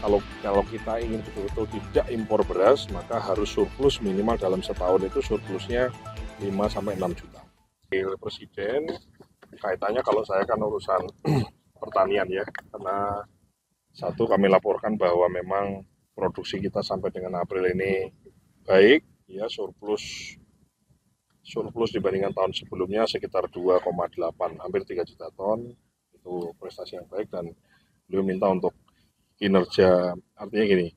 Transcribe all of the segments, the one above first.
kalau kita ingin betul-betul tidak impor beras, maka harus surplus minimal dalam setahun itu surplusnya 5-6 juta. Presiden kaitannya kalau saya kan urusan pertanian ya, karena satu kami laporkan bahwa memang produksi kita sampai dengan April ini baik, ya surplus dibandingkan tahun sebelumnya sekitar 2,8 hampir 3 juta ton, itu prestasi yang baik dan beliau minta untuk kinerja, artinya gini,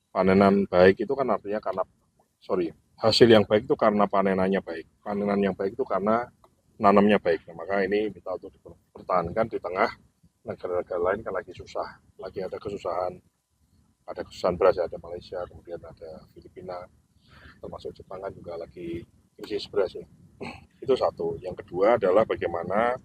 panenan baik itu kan artinya karena hasil yang baik itu karena panenannya baik, panenan yang baik itu karena nanamnya baik. Nah, maka ini minta untuk dipertahankan di tengah negara-negara lain kan lagi susah, lagi ada kesusahan beras, ada Malaysia, kemudian ada Filipina, termasuk Jepang kan juga lagi krisis beras ya. Itu satu. Yang kedua adalah bagaimana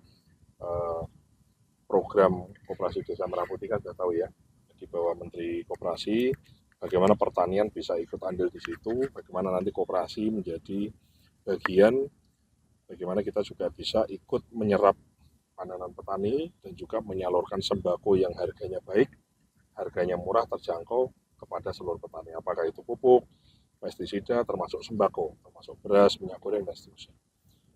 program Koperasi Desa Merah Putih kan sudah tahu ya, di bawah Menteri Koperasi, bagaimana pertanian bisa ikut andil di situ, bagaimana nanti koperasi menjadi bagian, bagaimana kita juga bisa ikut menyerap panenan petani dan juga menyalurkan sembako yang harganya baik, harganya murah, terjangkau kepada seluruh petani. Apakah itu pupuk, pestisida, termasuk sembako, termasuk beras, minyak goreng, dan seterusnya.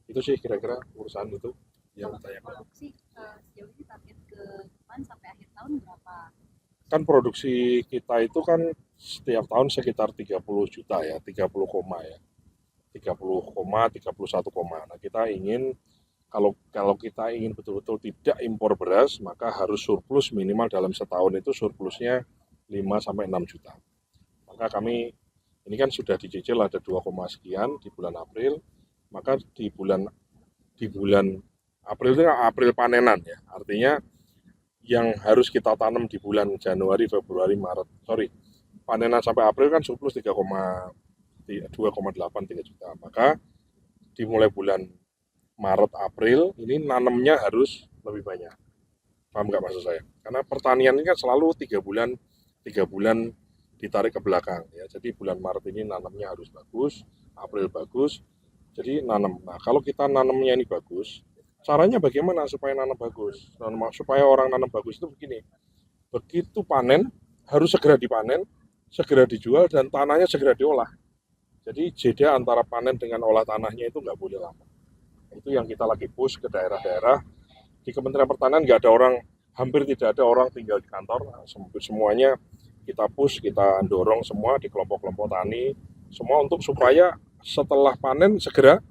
Itu sih kira-kira urusan itu yang saya produksi sejauh ini target ke depan sampai akhir tahun berapa? Kan produksi kita itu kan setiap tahun sekitar 30 juta ya, 30 koma ya. 30 koma, 31 koma. Nah, kita ingin kalau kita ingin betul-betul tidak impor beras, maka harus surplus minimal dalam setahun itu surplusnya 5-6 juta. Maka kami ini kan sudah dicicil ada 2, sekian di bulan April, maka di bulan April itu April panenan ya. Artinya yang harus kita tanam di bulan Januari, Februari, Maret, panenan sampai April kan surplus 2,8-3 juta. Maka dimulai bulan Maret, April ini nanamnya harus lebih banyak. Paham nggak maksud saya? Karena pertanian ini kan selalu 3 bulan ditarik ke belakang ya. Jadi bulan Maret ini nanamnya harus bagus, April bagus. Jadi nanam. Nah, kalau kita nanamnya ini bagus, caranya bagaimana supaya nanam bagus? Supaya orang nanam bagus itu begini. Begitu panen harus segera dipanen, segera dijual dan tanahnya segera diolah. Jadi jeda antara panen dengan olah tanahnya itu nggak boleh lama. Itu yang kita lagi push ke daerah-daerah. Di Kementerian Pertanian nggak ada orang, hampir tidak ada orang tinggal di kantor. Semuanya kita push, kita dorong semua di kelompok-kelompok tani, semua untuk supaya setelah panen segera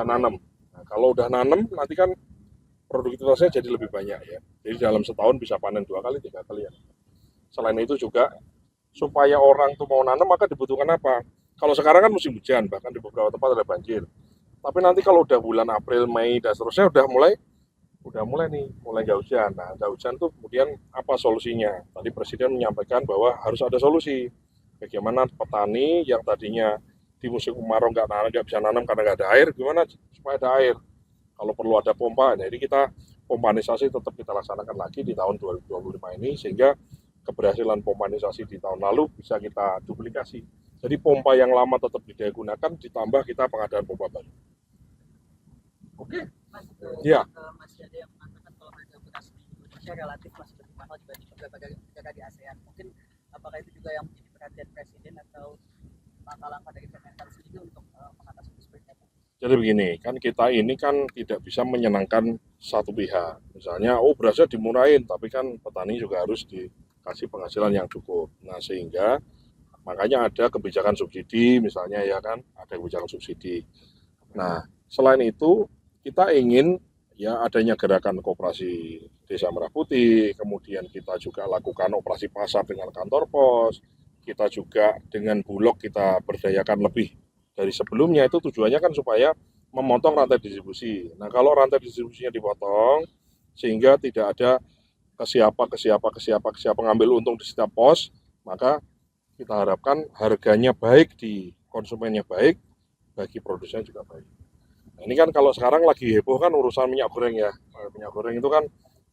nanam. Nah, kalau udah nanam nanti kan produktivitasnya jadi lebih banyak ya. Jadi dalam setahun bisa panen 2 kali, 3 kali ya. Selain itu juga supaya orang tuh mau nanam maka dibutuhkan apa? Kalau sekarang kan musim hujan, bahkan di beberapa tempat ada banjir. Tapi nanti kalau udah bulan April, Mei dan seterusnya udah mulai nih, mulai nggak hujan. Nah, nggak hujan tuh kemudian apa solusinya? Tadi Presiden menyampaikan bahwa harus ada solusi. Bagaimana petani yang tadinya di musim kemarau nggak bisa nanam karena nggak ada air, gimana supaya ada air? Kalau perlu ada pompa, jadi kita pompanisasi tetap kita laksanakan lagi di tahun 2025 ini sehingga keberhasilan pompanisasi di tahun lalu bisa kita duplikasi. Jadi pompa yang lama tetap didaya gunakan ditambah kita pengadaan pompa baru. Oke. Mas, Ya. masih ada yang mengatakan kalau harga beras di Indonesia relatif masih lebih mahal dibanding beberapa negara di ASEAN. Mungkin apakah itu juga yang menjadi perhatian Presiden atau langkah-langkah dari Kementan sendiri untuk mengatasi seperti itu? Jadi begini, kan kita ini kan tidak bisa menyenangkan satu pihak. Misalnya, berasnya dimurahin, tapi kan petani juga harus dikasih penghasilan yang cukup. Nah, sehingga makanya ada kebijakan subsidi, misalnya ya kan, ada kebijakan subsidi. Nah, selain itu kita ingin ya adanya gerakan koperasi Desa Merah Putih, kemudian kita juga lakukan operasi pasar dengan kantor pos, kita juga dengan Bulog kita berdayakan lebih dari sebelumnya, itu tujuannya kan supaya memotong rantai distribusi. Nah, kalau rantai distribusinya dipotong sehingga tidak ada ke siapa ngambil untung di setiap pos, maka kita harapkan harganya baik di konsumennya baik, bagi produsen juga baik. Nah, ini kan kalau sekarang lagi heboh kan urusan minyak goreng ya. Minyak goreng itu kan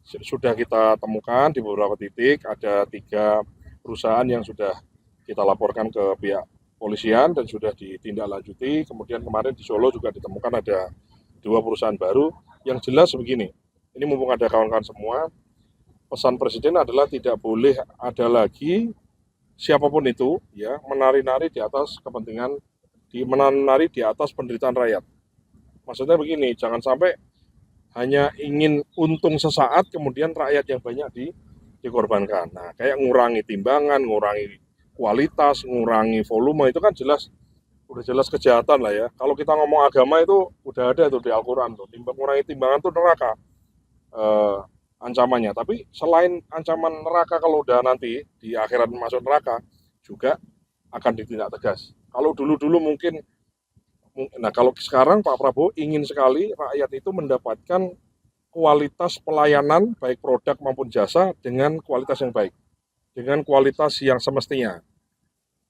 sudah kita temukan di beberapa titik, ada 3 perusahaan yang sudah kita laporkan ke pihak polisian dan sudah ditindaklanjuti. Kemudian kemarin di Solo juga ditemukan ada 2 perusahaan baru. Yang jelas begini, ini mumpung ada kawan-kawan semua, pesan presiden adalah tidak boleh ada lagi siapapun itu ya menari-nari di atas kepentingan, menari di atas penderitaan rakyat. Maksudnya begini, jangan sampai hanya ingin untung sesaat kemudian rakyat yang banyak dikorbankan. Nah, kayak ngurangi timbangan, ngurangi kualitas, ngurangi volume, itu kan udah jelas kejahatan lah ya. Kalau kita ngomong agama itu udah ada tuh di Al-Quran tuh, ngurangi timbangan tuh neraka ancamannya. Tapi selain ancaman neraka, kalau udah nanti di akhirat masuk neraka juga akan ditindak tegas. Kalau dulu-dulu mungkin, nah kalau sekarang Pak Prabowo ingin sekali rakyat itu mendapatkan kualitas pelayanan baik produk maupun jasa dengan kualitas yang baik, dengan kualitas yang semestinya.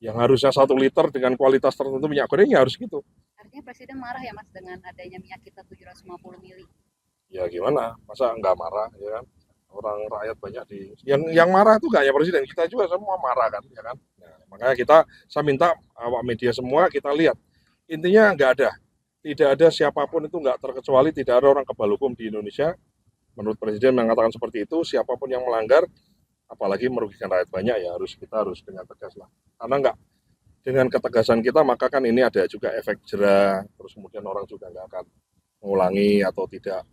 Yang harusnya 1 liter dengan kualitas tertentu minyak goreng ya harus gitu. Artinya Presiden marah ya Mas dengan adanya minyak kita 750 mili. Ya gimana, masa nggak marah ya kan? Orang rakyat banyak yang marah itu nggak ya presiden, kita juga semua marah kan, ya kan? Nah, makanya saya minta awak media semua kita lihat, intinya tidak ada siapapun itu nggak terkecuali, tidak ada orang kebal hukum di Indonesia. Menurut presiden mengatakan seperti itu, siapapun yang melanggar, apalagi merugikan rakyat banyak ya kita harus dengan tegas lah. Karena nggak dengan ketegasan kita maka kan ini ada juga efek jera, terus kemudian orang juga nggak akan mengulangi atau tidak,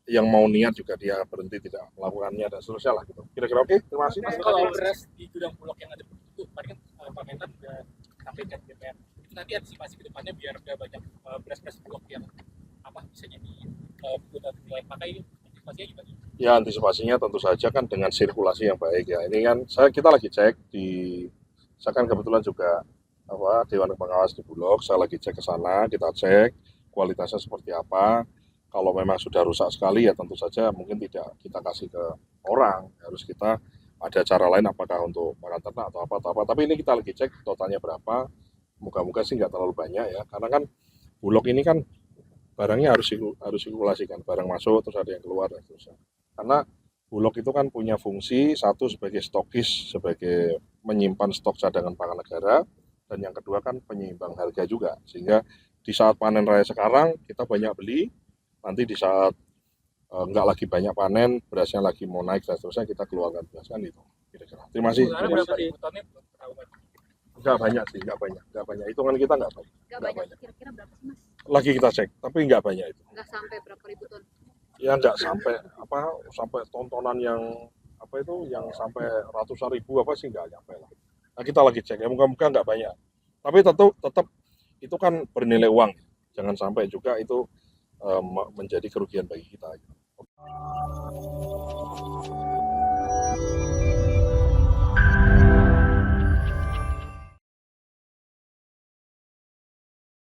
yang mau niat juga dia berhenti tidak melakukannya dan seterusnya lah gitu. Kira-kira oke, terima kasih. Mas, kalau beras di gudang Bulog yang ada itu, kemarin kan Pak Mentan udah sampaikan ke DPR. Itu nanti antisipasi ke depannya biar nggak banyak beras-beras Bulog yang bisa jadi nilai pakai, antisipasinya gimana? Ya antisipasinya tentu saja kan dengan sirkulasi yang baik ya. Ini kan kita lagi cek saya kan kebetulan juga Dewan Pengawas di Bulog, saya lagi cek ke sana, kita cek kualitasnya seperti apa. Kalau memang sudah rusak sekali ya tentu saja mungkin tidak kita kasih ke orang, harus kita ada cara lain apakah untuk makan ternak atau apa. Tapi ini kita lagi cek totalnya berapa, moga-moga sih nggak terlalu banyak ya, karena kan Bulog ini kan barangnya harus sirkulasikan, barang masuk terus ada yang keluar dan seterusnya. Karena Bulog itu kan punya fungsi, satu sebagai stokis, sebagai menyimpan stok cadangan pangan negara, dan yang kedua kan penyeimbang harga juga, sehingga di saat panen raya sekarang kita banyak beli, nanti di saat nggak lagi banyak panen, berasnya lagi mau naik dan seterusnya kita keluarkan beras kan itu. Kira-kira. Terima kasih. Berapa sih hutannya belum terlalu banyak? Nggak banyak sih, nggak banyak. Hitungan kita nggak banyak. Nggak banyak. Kira-kira berapa sih Mas? Lagi kita cek, tapi nggak banyak itu. Nggak sampai berapa ribu ton? Ya nggak sampai sampai tontonan yang yang sampai ratusan ribu sih nggak nyampe lah. Nah kita lagi cek ya, moga-moga nggak banyak. Tapi tetap itu kan bernilai uang, jangan sampai juga itu menjadi kerugian bagi kita.